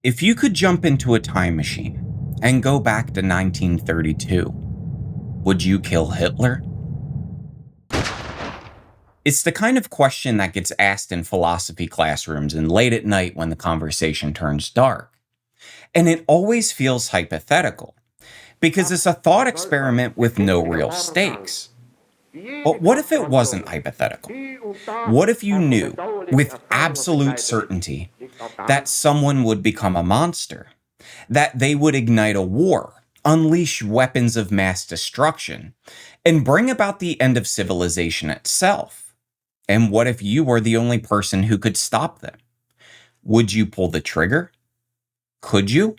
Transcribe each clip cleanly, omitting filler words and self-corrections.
If you could jump into a time machine and go back to 1932, would you kill Hitler? It's the kind of question that gets asked in philosophy classrooms and late at night when the conversation turns dark. And it always feels hypothetical because it's a thought experiment with no real stakes. But what if it wasn't hypothetical? What if you knew with absolute certainty that someone would become a monster, that they would ignite a war, unleash weapons of mass destruction, and bring about the end of civilization itself? And what if you were the only person who could stop them? Would you pull the trigger? Could you?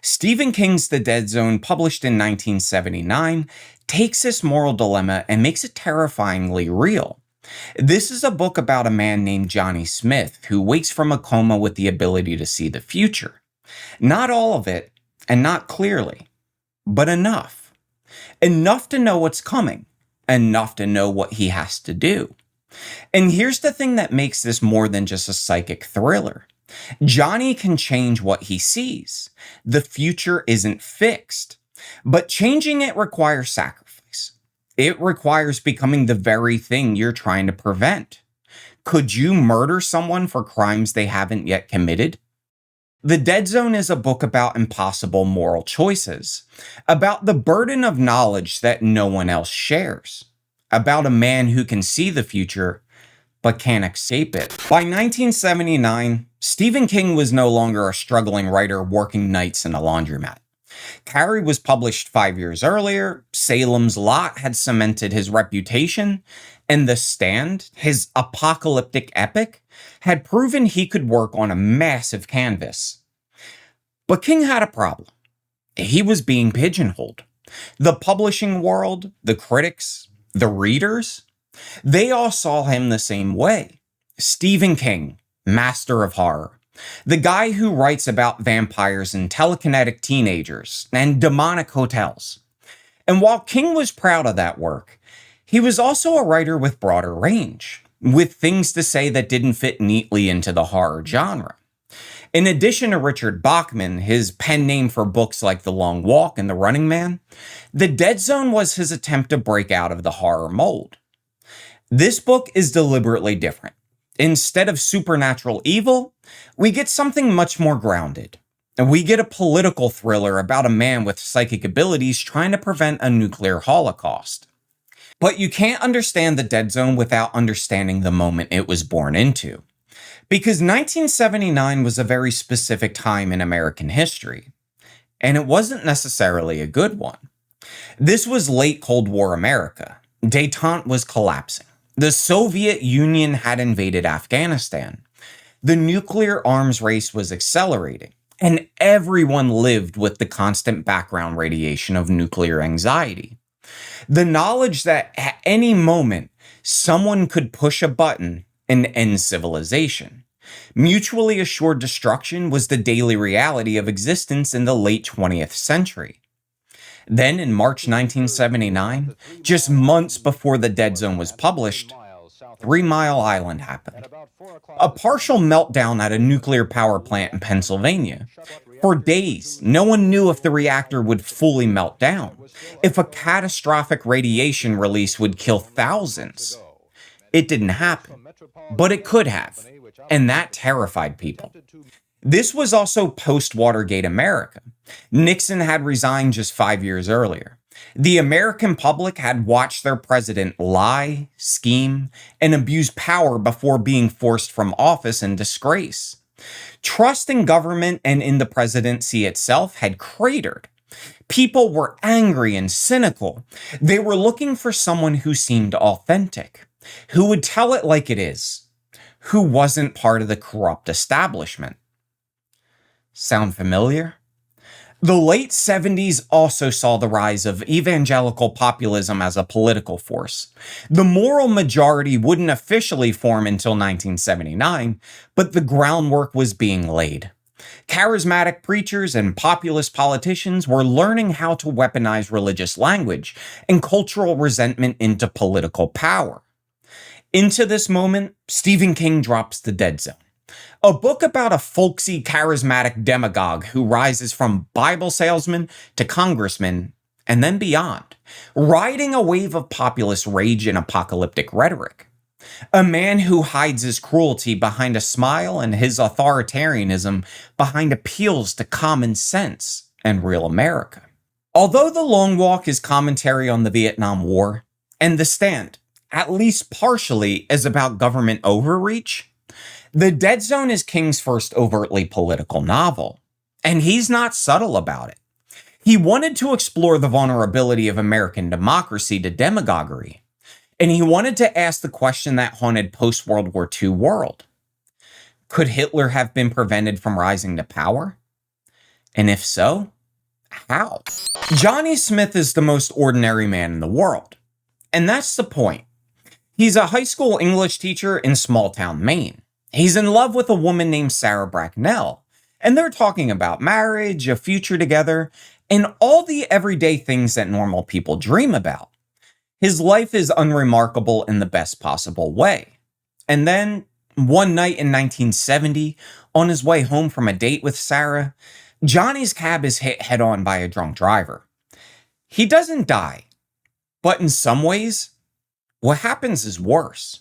Stephen King's The Dead Zone, published in 1979, takes this moral dilemma and makes it terrifyingly real. This is a book about a man named Johnny Smith who wakes from a coma with the ability to see the future. Not all of it, and not clearly, but enough. Enough to know what's coming, enough to know what he has to do. And here's the thing that makes this more than just a psychic thriller. Johnny can change what he sees. The future isn't fixed, but changing it requires sacrifice. It requires becoming the very thing you're trying to prevent. Could you murder someone for crimes they haven't yet committed? The Dead Zone is a book about impossible moral choices, about the burden of knowledge that no one else shares, about a man who can see the future but can't escape it. By 1979, Stephen King was no longer a struggling writer working nights in a laundromat. Carrie was published 5 years earlier, Salem's Lot had cemented his reputation, and The Stand, his apocalyptic epic, had proven he could work on a massive canvas. But King had a problem. He was being pigeonholed. The publishing world, the critics, the readers, they all saw him the same way. Stephen King, master of horror. The guy who writes about vampires and telekinetic teenagers and demonic hotels. And while King was proud of that work, he was also a writer with broader range, with things to say that didn't fit neatly into the horror genre. In addition to Richard Bachman, his pen name for books like The Long Walk and The Running Man, The Dead Zone was his attempt to break out of the horror mold. This book is deliberately different. Instead of supernatural evil, we get something much more grounded. And we get a political thriller about a man with psychic abilities trying to prevent a nuclear holocaust. But you can't understand The Dead Zone without understanding the moment it was born into. Because 1979 was a very specific time in American history. And it wasn't necessarily a good one. This was late Cold War America. Détente was collapsing. The Soviet Union had invaded Afghanistan. The nuclear arms race was accelerating, and everyone lived with the constant background radiation of nuclear anxiety. The knowledge that at any moment, someone could push a button and end civilization. Mutually assured destruction was the daily reality of existence in the late 20th century. Then in March 1979, just months before The Dead Zone was published, 3 Mile Island happened. A partial meltdown at a nuclear power plant in Pennsylvania. For days, no one knew if the reactor would fully melt down, if a catastrophic radiation release would kill thousands. It didn't happen, but it could have, and that terrified people. This was also post-Watergate America. Nixon had resigned just 5 years earlier. The American public had watched their president lie, scheme, and abuse power before being forced from office in disgrace. Trust in government and in the presidency itself had cratered. People were angry and cynical. They were looking for someone who seemed authentic, who would tell it like it is, who wasn't part of the corrupt establishment. Sound familiar? The late 70s also saw the rise of evangelical populism as a political force. The moral majority wouldn't officially form until 1979, but the groundwork was being laid. Charismatic preachers and populist politicians were learning how to weaponize religious language and cultural resentment into political power. Into this moment, Stephen King drops The Dead Zone. A book about a folksy, charismatic demagogue who rises from Bible salesman to congressman and then beyond, riding a wave of populist rage and apocalyptic rhetoric. A man who hides his cruelty behind a smile and his authoritarianism behind appeals to common sense and real America. Although The Long Walk is commentary on the Vietnam War, and The Stand, at least partially, is about government overreach, The Dead Zone is King's first overtly political novel, and he's not subtle about it. He wanted to explore the vulnerability of American democracy to demagoguery, and he wanted to ask the question that haunted post-World War II world. Could Hitler have been prevented from rising to power? And if so, how? Johnny Smith is the most ordinary man in the world, and that's the point. He's a high school English teacher in small-town Maine. He's in love with a woman named Sarah Bracknell, and they're talking about marriage, a future together, and all the everyday things that normal people dream about. His life is unremarkable in the best possible way. And then, one night in 1970, on his way home from a date with Sarah, Johnny's cab is hit head-on by a drunk driver. He doesn't die, but in some ways, what happens is worse.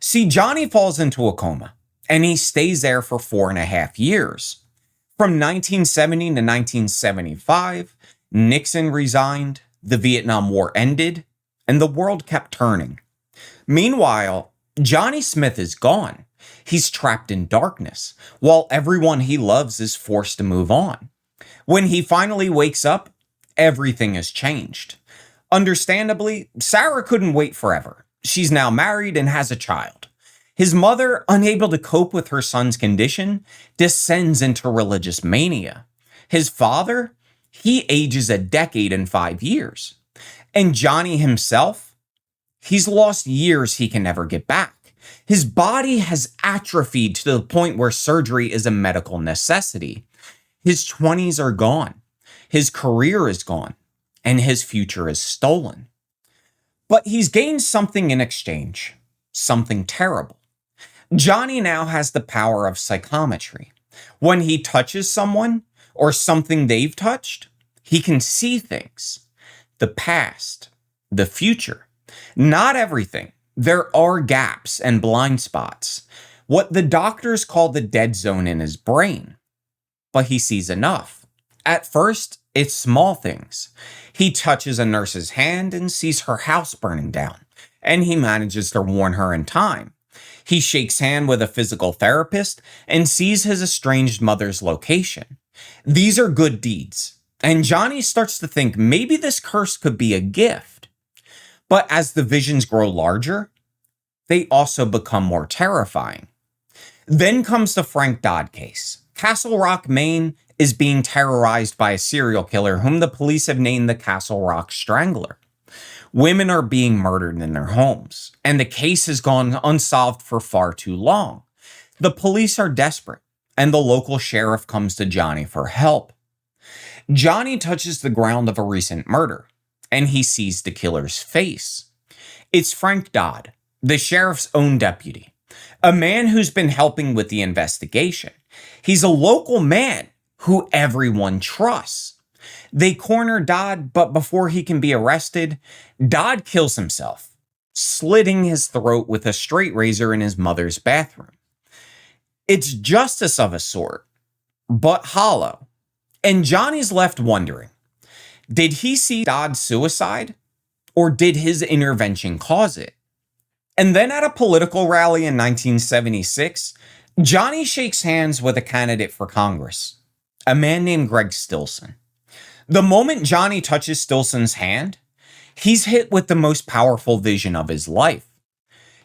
See, Johnny falls into a coma, and he stays there for 4.5 years. From 1970 to 1975, Nixon resigned, the Vietnam War ended, and the world kept turning. Meanwhile, Johnny Smith is gone. He's trapped in darkness, while everyone he loves is forced to move on. When he finally wakes up, everything has changed. Understandably, Sarah couldn't wait forever. She's now married and has a child. His mother, unable to cope with her son's condition, descends into religious mania. His father, he ages a decade and 5 years. And Johnny himself, he's lost years he can never get back. His body has atrophied to the point where surgery is a medical necessity. His 20s are gone. His career is gone. And his future is stolen. But he's gained something in exchange. Something terrible. Johnny now has the power of psychometry. When he touches someone, or something they've touched, he can see things. The past, the future. Not everything. There are gaps and blind spots. What the doctors call the dead zone in his brain. But he sees enough. At first, it's small things. He touches a nurse's hand and sees her house burning down, and he manages to warn her in time. He shakes hand with a physical therapist and sees his estranged mother's location. These are good deeds, and Johnny starts to think maybe this curse could be a gift. But as the visions grow larger, they also become more terrifying. Then comes the Frank Dodd case. Castle Rock, Maine is being terrorized by a serial killer whom the police have named the Castle Rock Strangler. Women are being murdered in their homes, and the case has gone unsolved for far too long. The police are desperate, and the local sheriff comes to Johnny for help. Johnny touches the ground of a recent murder, and he sees the killer's face. It's Frank Dodd, the sheriff's own deputy, a man who's been helping with the investigation. He's a local man who everyone trusts. They corner Dodd, but before he can be arrested, Dodd kills himself, slitting his throat with a straight razor in his mother's bathroom. It's justice of a sort, but hollow. And Johnny's left wondering, did he see Dodd's suicide, or did his intervention cause it? And then at a political rally in 1976, Johnny shakes hands with a candidate for Congress, a man named Greg Stillson. The moment Johnny touches Stillson's hand, he's hit with the most powerful vision of his life.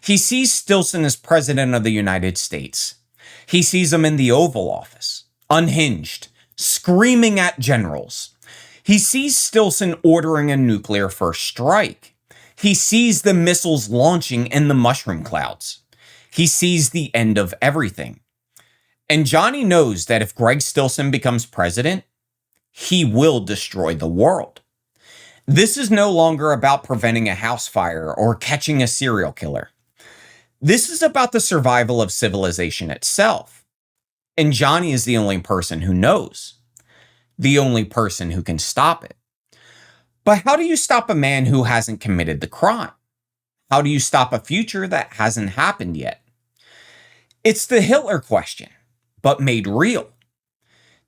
He sees Stillson as President of the United States. He sees him in the Oval Office, unhinged, screaming at generals. He sees Stillson ordering a nuclear first strike. He sees the missiles launching in the mushroom clouds. He sees the end of everything. And Johnny knows that if Greg Stillson becomes president, he will destroy the world. This is no longer about preventing a house fire or catching a serial killer. This is about the survival of civilization itself. And Johnny is the only person who knows, the only person who can stop it. But how do you stop a man who hasn't committed the crime? How do you stop a future that hasn't happened yet? It's the Hitler question, but made real.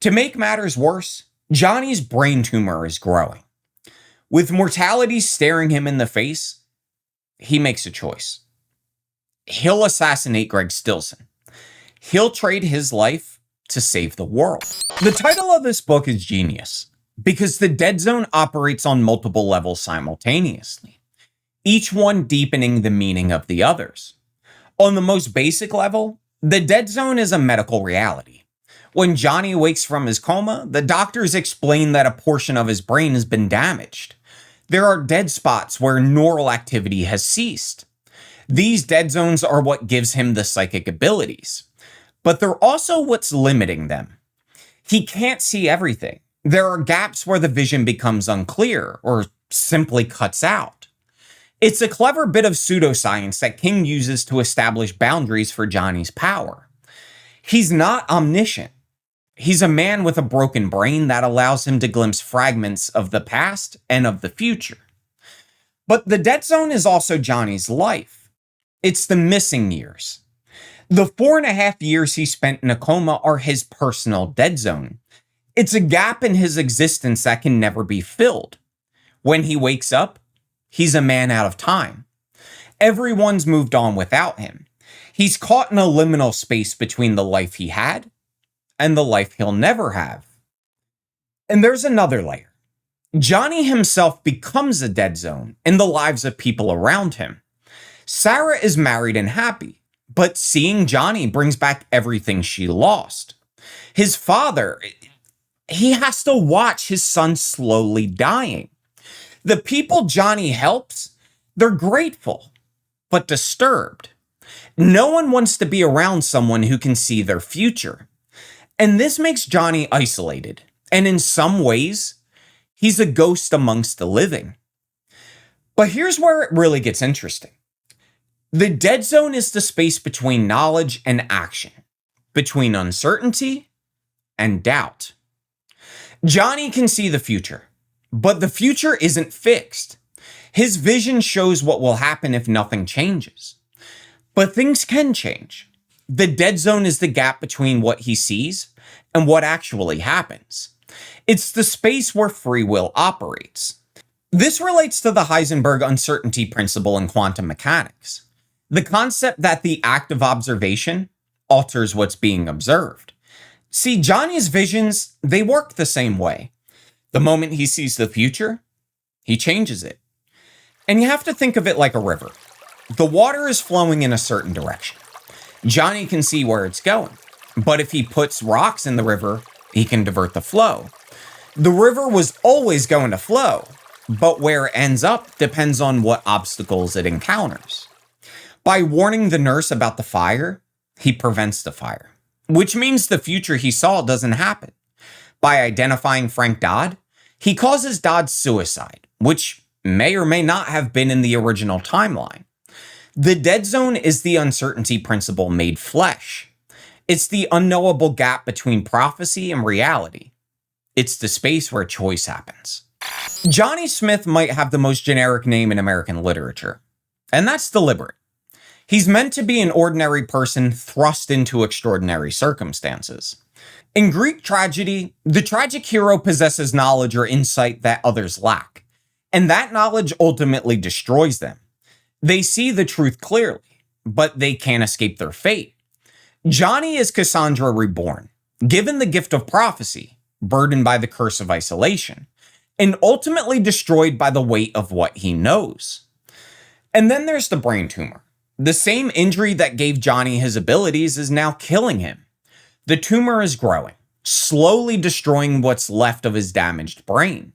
To make matters worse, Johnny's brain tumor is growing. With mortality staring him in the face, he makes a choice. He'll assassinate Greg Stillson. He'll trade his life to save the world. The title of this book is genius because the dead zone operates on multiple levels simultaneously, each one deepening the meaning of the others. On the most basic level, the dead zone is a medical reality. When Johnny wakes from his coma, the doctors explain that a portion of his brain has been damaged. There are dead spots where neural activity has ceased. These dead zones are what gives him the psychic abilities, but they're also what's limiting them. He can't see everything. There are gaps where the vision becomes unclear or simply cuts out. It's a clever bit of pseudoscience that King uses to establish boundaries for Johnny's power. He's not omniscient. He's a man with a broken brain that allows him to glimpse fragments of the past and of the future. But the dead zone is also Johnny's life. It's the missing years. The 4.5 years he spent in a coma are his personal dead zone. It's a gap in his existence that can never be filled. When he wakes up, he's a man out of time. Everyone's moved on without him. He's caught in a liminal space between the life he had and the life he'll never have. And there's another layer. Johnny himself becomes a dead zone in the lives of people around him. Sarah is married and happy, but seeing Johnny brings back everything she lost. His father, he has to watch his son slowly dying. The people Johnny helps, they're grateful, but disturbed. No one wants to be around someone who can see their future. And this makes Johnny isolated. And in some ways, he's a ghost amongst the living. But here's where it really gets interesting. The dead zone is the space between knowledge and action, between uncertainty and doubt. Johnny can see the future, but the future isn't fixed. His vision shows what will happen if nothing changes. But things can change. The dead zone is the gap between what he sees and what actually happens. It's the space where free will operates. This relates to the Heisenberg uncertainty principle in quantum mechanics. The concept that the act of observation alters what's being observed. See, Johnny's visions, they work the same way. The moment he sees the future, he changes it. And you have to think of it like a river. The water is flowing in a certain direction. Johnny can see where it's going, but if he puts rocks in the river, he can divert the flow. The river was always going to flow, but where it ends up depends on what obstacles it encounters. By warning the nurse about the fire, he prevents the fire, which means the future he saw doesn't happen. By identifying Frank Dodd, he causes Dodd's suicide, which may or may not have been in the original timeline. The dead zone is the uncertainty principle made flesh. It's the unknowable gap between prophecy and reality. It's the space where choice happens. Johnny Smith might have the most generic name in American literature, and that's deliberate. He's meant to be an ordinary person thrust into extraordinary circumstances. In Greek tragedy, the tragic hero possesses knowledge or insight that others lack, and that knowledge ultimately destroys them. They see the truth clearly, but they can't escape their fate. Johnny is Cassandra reborn, given the gift of prophecy, burdened by the curse of isolation, and ultimately destroyed by the weight of what he knows. And then there's the brain tumor. The same injury that gave Johnny his abilities is now killing him. The tumor is growing, slowly destroying what's left of his damaged brain.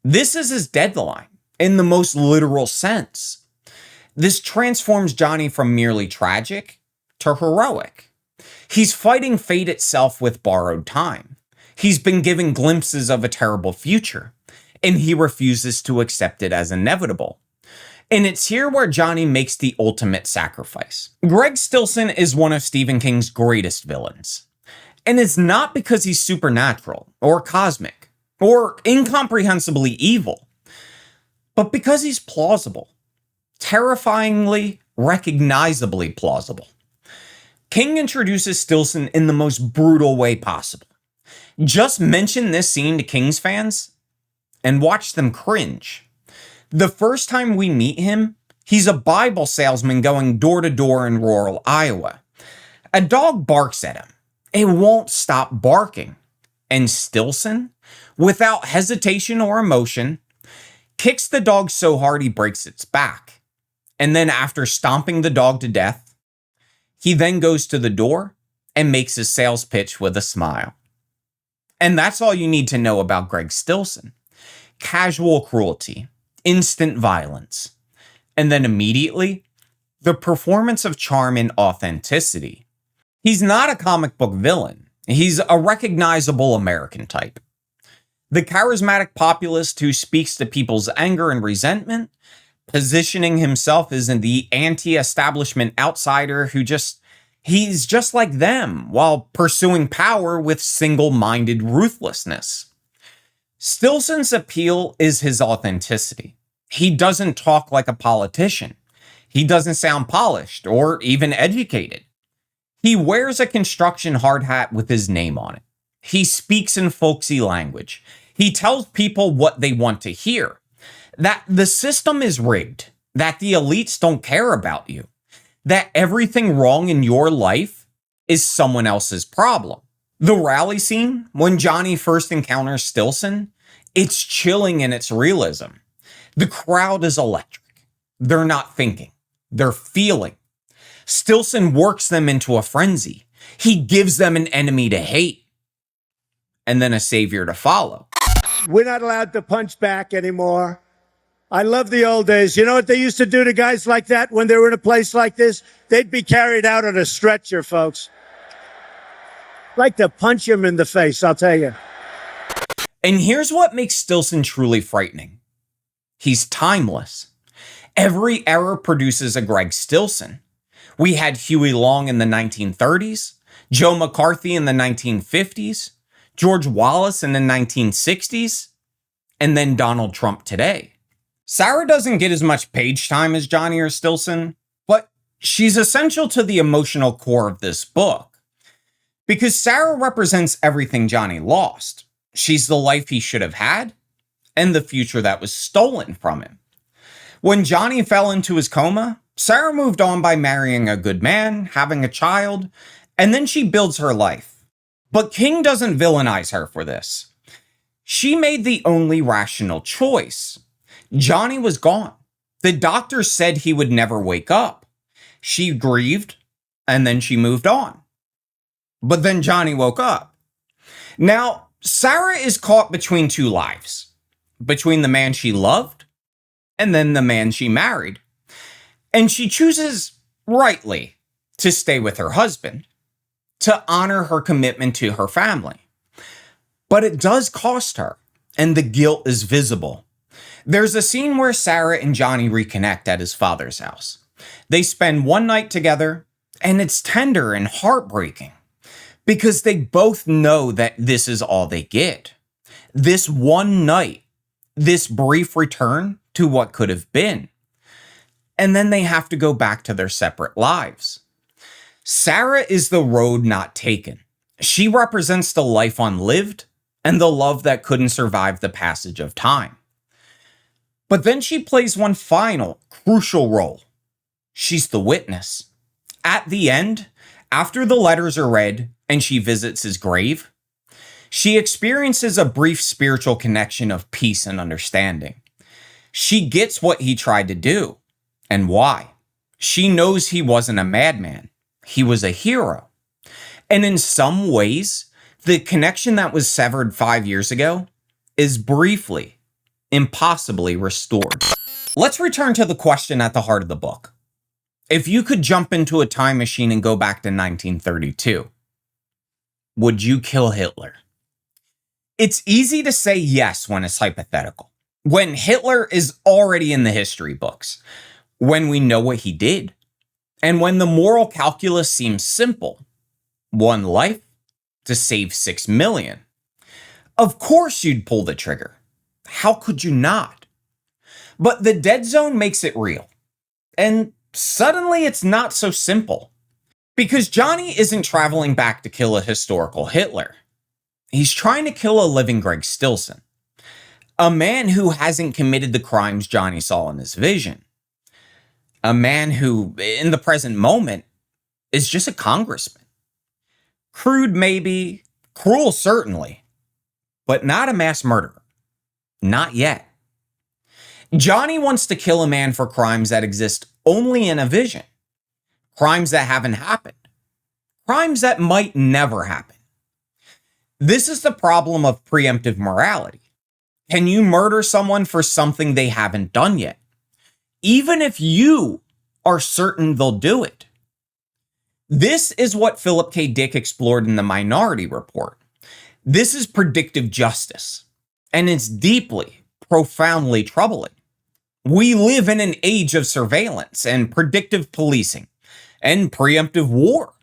This is his deadline, in the most literal sense. This transforms Johnny from merely tragic to heroic. He's fighting fate itself with borrowed time. He's been given glimpses of a terrible future, and he refuses to accept it as inevitable. And it's here where Johnny makes the ultimate sacrifice. Greg Stillson is one of Stephen King's greatest villains. And it's not because he's supernatural or cosmic or incomprehensibly evil, but because he's plausible, terrifyingly, recognizably plausible. King introduces Stillson in the most brutal way possible. Just mention this scene to King's fans and watch them cringe. The first time we meet him, he's a Bible salesman going door to door in rural Iowa. A dog barks at him. It won't stop barking. And Stillson, without hesitation or emotion, kicks the dog so hard he breaks its back. And then after stomping the dog to death, he then goes to the door and makes his sales pitch with a smile. And that's all you need to know about Greg Stillson. Casual cruelty, instant violence, and then immediately, the performance of charm and authenticity. He's not a comic book villain. He's a recognizable American type. The charismatic populist who speaks to people's anger and resentment, positioning himself as the anti-establishment outsider he's just like them while pursuing power with single-minded ruthlessness. Stillson's appeal is his authenticity. He doesn't talk like a politician. He doesn't sound polished or even educated. He wears a construction hard hat with his name on it. He speaks in folksy language. He tells people what they want to hear. That the system is rigged. That the elites don't care about you. That everything wrong in your life is someone else's problem. The rally scene, when Johnny first encounters Stillson, it's chilling in its realism. The crowd is electric. They're not thinking. They're feeling. Stillson works them into a frenzy. He gives them an enemy to hate. And then a savior to follow. We're not allowed to punch back anymore. I love the old days. You know what they used to do to guys like that when they were in a place like this? They'd be carried out on a stretcher, folks. Like to punch him in the face, I'll tell you. And here's what makes Stillson truly frightening. He's timeless. Every era produces a Greg Stillson. We had Huey Long in the 1930s, Joe McCarthy in the 1950s, George Wallace in the 1960s, and then Donald Trump today. Sarah doesn't get as much page time as Johnny or Stillson, but she's essential to the emotional core of this book. Because Sarah represents everything Johnny lost. She's the life he should have had, and the future that was stolen from him. When Johnny fell into his coma, Sarah moved on by marrying a good man, having a child, and then she builds her life. But King doesn't villainize her for this. She made the only rational choice. Johnny was gone. The doctor said he would never wake up. She grieved, and then she moved on. But then Johnny woke up. Now, Sarah is caught between two lives. Between the man she loved, and then the man she married. And she chooses, rightly, to stay with her husband, to honor her commitment to her family. But it does cost her, and the guilt is visible. There's a scene where Sarah and Johnny reconnect at his father's house. They spend one night together, and it's tender and heartbreaking, because they both know that this is all they get. This one night, this brief return to what could have been. And then they have to go back to their separate lives. Sarah is the road not taken. She represents the life unlived and the love that couldn't survive the passage of time. But then she plays one final, crucial role. She's the witness. At the end, after the letters are read and she visits his grave, she experiences a brief spiritual connection of peace and understanding. She gets what he tried to do and why. She knows he wasn't a madman. He was a hero. And in some ways, the connection that was severed 5 years ago is briefly, impossibly restored. Let's return to the question at the heart of the book. If you could jump into a time machine and go back to 1932, would you kill Hitler? It's easy to say yes when it's hypothetical. When Hitler is already in the history books. When we know what he did. And when the moral calculus seems simple. One life, to save 6 million. Of course you'd pull the trigger. How could you not? But the dead zone makes it real. And suddenly it's not so simple. Because Johnny isn't traveling back to kill a historical Hitler. He's trying to kill a living Greg Stillson. A man who hasn't committed the crimes Johnny saw in his vision. A man who, in the present moment, is just a congressman. Crude maybe, cruel certainly, but not a mass murderer. Not yet. Johnny wants to kill a man for crimes that exist only in a vision. Crimes that haven't happened. Crimes that might never happen. This is the problem of preemptive morality. Can you murder someone for something they haven't done yet? Even if you are certain they'll do it. This is what Philip K. Dick explored in the Minority Report. This is predictive justice. And it's deeply, profoundly troubling. We live in an age of surveillance and predictive policing and preemptive war.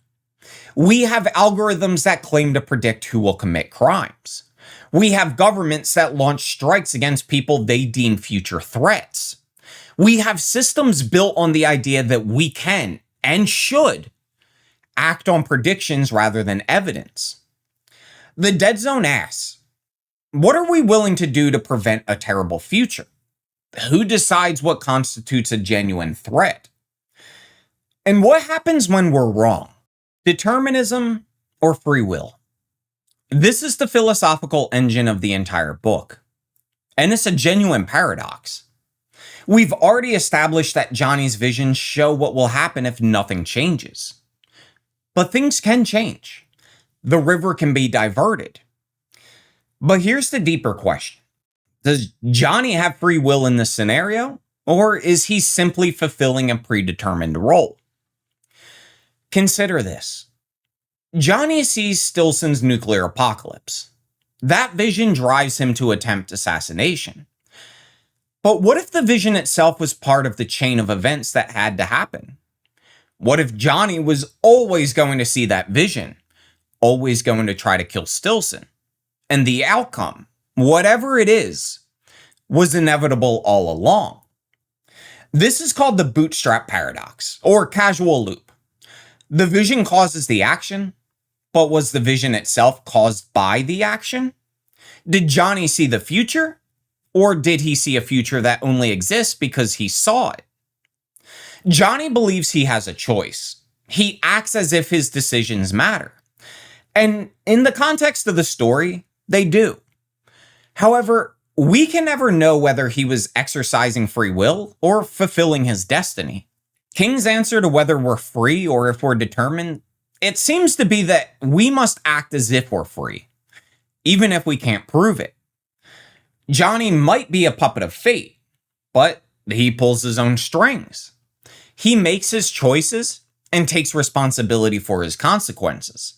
We have algorithms that claim to predict who will commit crimes. We have governments that launch strikes against people they deem future threats. We have systems built on the idea that we can and should act on predictions rather than evidence. The Dead Zone asks, what are we willing to do to prevent a terrible future? Who decides what constitutes a genuine threat? And what happens when we're wrong? Determinism or free will? This is the philosophical engine of the entire book. And it's a genuine paradox. We've already established that Johnny's visions show what will happen if nothing changes. But things can change. The river can be diverted. But here's the deeper question. Does Johnny have free will in this scenario? Or is he simply fulfilling a predetermined role? Consider this. Johnny sees Stillson's nuclear apocalypse. That vision drives him to attempt assassination. But what if the vision itself was part of the chain of events that had to happen? What if Johnny was always going to see that vision, always going to try to kill Stillson, and the outcome, whatever it is, was inevitable all along? This is called the bootstrap paradox, or causal loop. The vision causes the action, but was the vision itself caused by the action? Did Johnny see the future? Or did he see a future that only exists because he saw it? Johnny believes he has a choice. He acts as if his decisions matter. And in the context of the story, they do. However, we can never know whether he was exercising free will or fulfilling his destiny. King's answer to whether we're free or if we're determined, it seems to be that we must act as if we're free, even if we can't prove it. Johnny might be a puppet of fate, but he pulls his own strings. He makes his choices and takes responsibility for his consequences.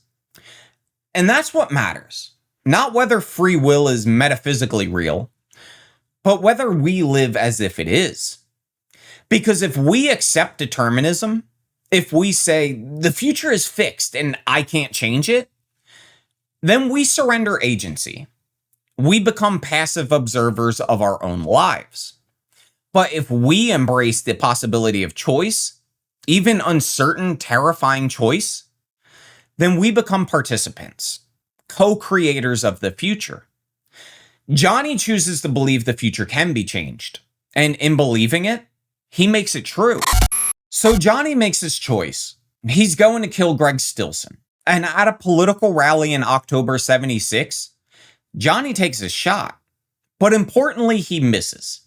And that's what matters. Not whether free will is metaphysically real, but whether we live as if it is. Because if we accept determinism, if we say the future is fixed and I can't change it, then we surrender agency. We become passive observers of our own lives. But if we embrace the possibility of choice, even uncertain, terrifying choice, then we become participants, co-creators of the future. Johnny chooses to believe the future can be changed, and in believing it, he makes it true. So Johnny makes his choice. He's going to kill Greg Stillson. And at a political rally in October 76, Johnny takes a shot, but importantly, he misses.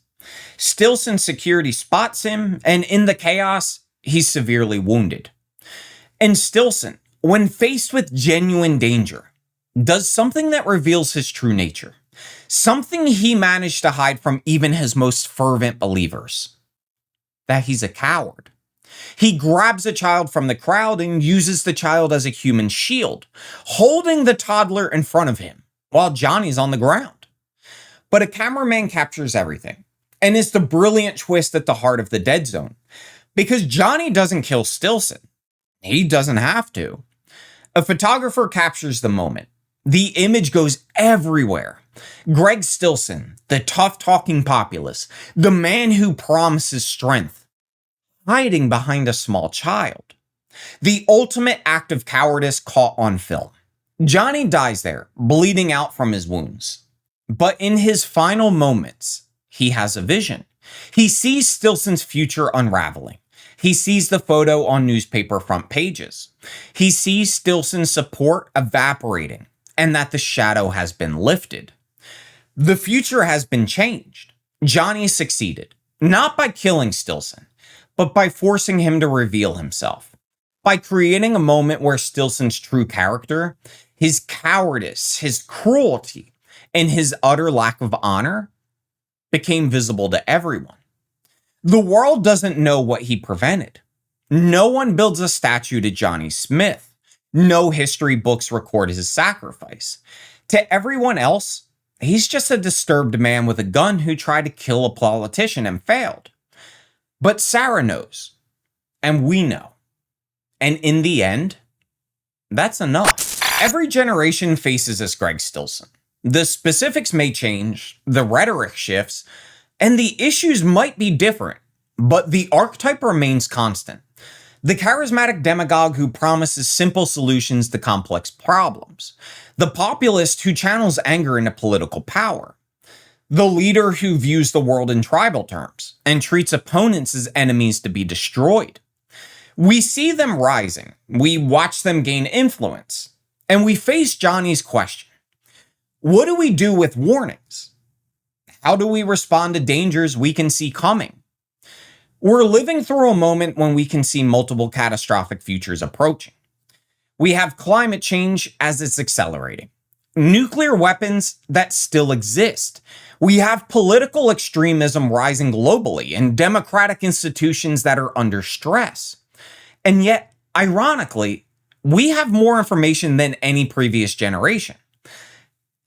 Stillson's security spots him, and in the chaos, he's severely wounded. And Stillson, when faced with genuine danger, does something that reveals his true nature. Something he managed to hide from even his most fervent believers. That he's a coward. He grabs a child from the crowd and uses the child as a human shield, holding the toddler in front of him while Johnny's on the ground. But a cameraman captures everything, and it's the brilliant twist at the heart of the Dead Zone. Because Johnny doesn't kill Stillson. He doesn't have to. A photographer captures the moment. The image goes everywhere. Greg Stillson, the tough-talking populist, the man who promises strength, hiding behind a small child. The ultimate act of cowardice caught on film. Johnny dies there, bleeding out from his wounds. But in his final moments, he has a vision. He sees Stillson's future unraveling. He sees the photo on newspaper front pages. He sees Stillson's support evaporating and that the shadow has been lifted. The future has been changed. Johnny succeeded, not by killing Stillson, but by forcing him to reveal himself. By creating a moment where Stillson's true character, his cowardice, his cruelty, and his utter lack of honor became visible to everyone. The world doesn't know what he prevented. No one builds a statue to Johnny Smith. No history books record his sacrifice. To everyone else, he's just a disturbed man with a gun who tried to kill a politician and failed. But Sarah knows, and we know. And in the end, that's enough. Every generation faces this Greg Stillson. The specifics may change, the rhetoric shifts, and the issues might be different, but the archetype remains constant. The charismatic demagogue who promises simple solutions to complex problems. The populist who channels anger into political power. The leader who views the world in tribal terms and treats opponents as enemies to be destroyed. We see them rising, we watch them gain influence, and we face Johnny's question. What do we do with warnings? How do we respond to dangers we can see coming? We're living through a moment when we can see multiple catastrophic futures approaching. We have climate change as it's accelerating. Nuclear weapons that still exist. We have political extremism rising globally and democratic institutions that are under stress. And yet, ironically, we have more information than any previous generation.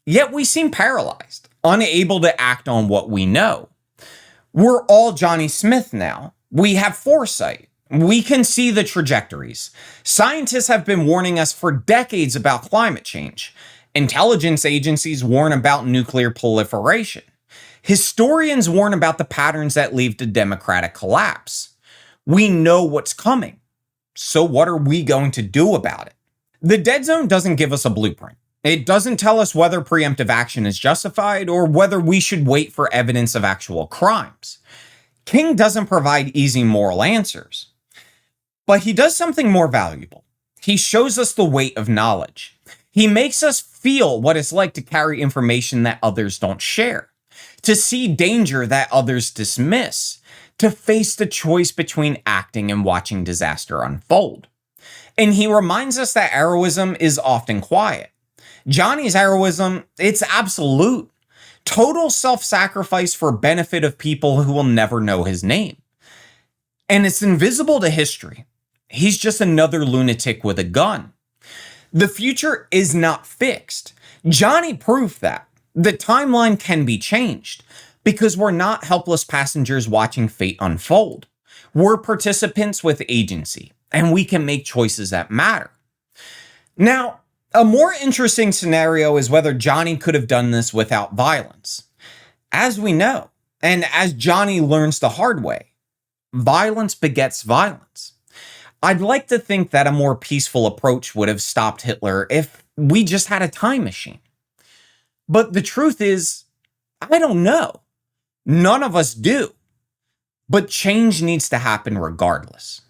Yet we seem paralyzed, unable to act on what we know. We're all Johnny Smith now. We have foresight. We can see the trajectories. Scientists have been warning us for decades about climate change. Intelligence agencies warn about nuclear proliferation. Historians warn about the patterns that lead to democratic collapse. We know what's coming. So what are we going to do about it? The dead zone doesn't give us a blueprint. It doesn't tell us whether preemptive action is justified or whether we should wait for evidence of actual crimes. King doesn't provide easy moral answers. But he does something more valuable. He shows us the weight of knowledge. He makes us feel what it's like to carry information that others don't share, to see danger that others dismiss, to face the choice between acting and watching disaster unfold. And he reminds us that heroism is often quiet. Johnny's heroism, it's absolute. Total self-sacrifice for benefit of people who will never know his name. And it's invisible to history. He's just another lunatic with a gun. The future is not fixed. Johnny proved that. The timeline can be changed because we're not helpless passengers watching fate unfold. We're participants with agency, and we can make choices that matter. Now, a more interesting scenario is whether Johnny could have done this without violence. As we know, and as Johnny learns the hard way, violence begets violence. I'd like to think that a more peaceful approach would have stopped Hitler if we just had a time machine. But the truth is, I don't know. None of us do. But change needs to happen regardless.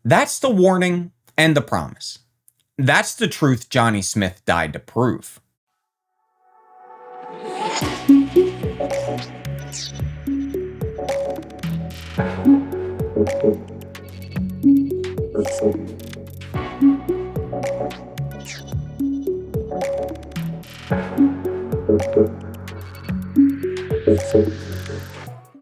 That's the warning and the promise. That's the truth Johnny Smith died to prove. Thank you.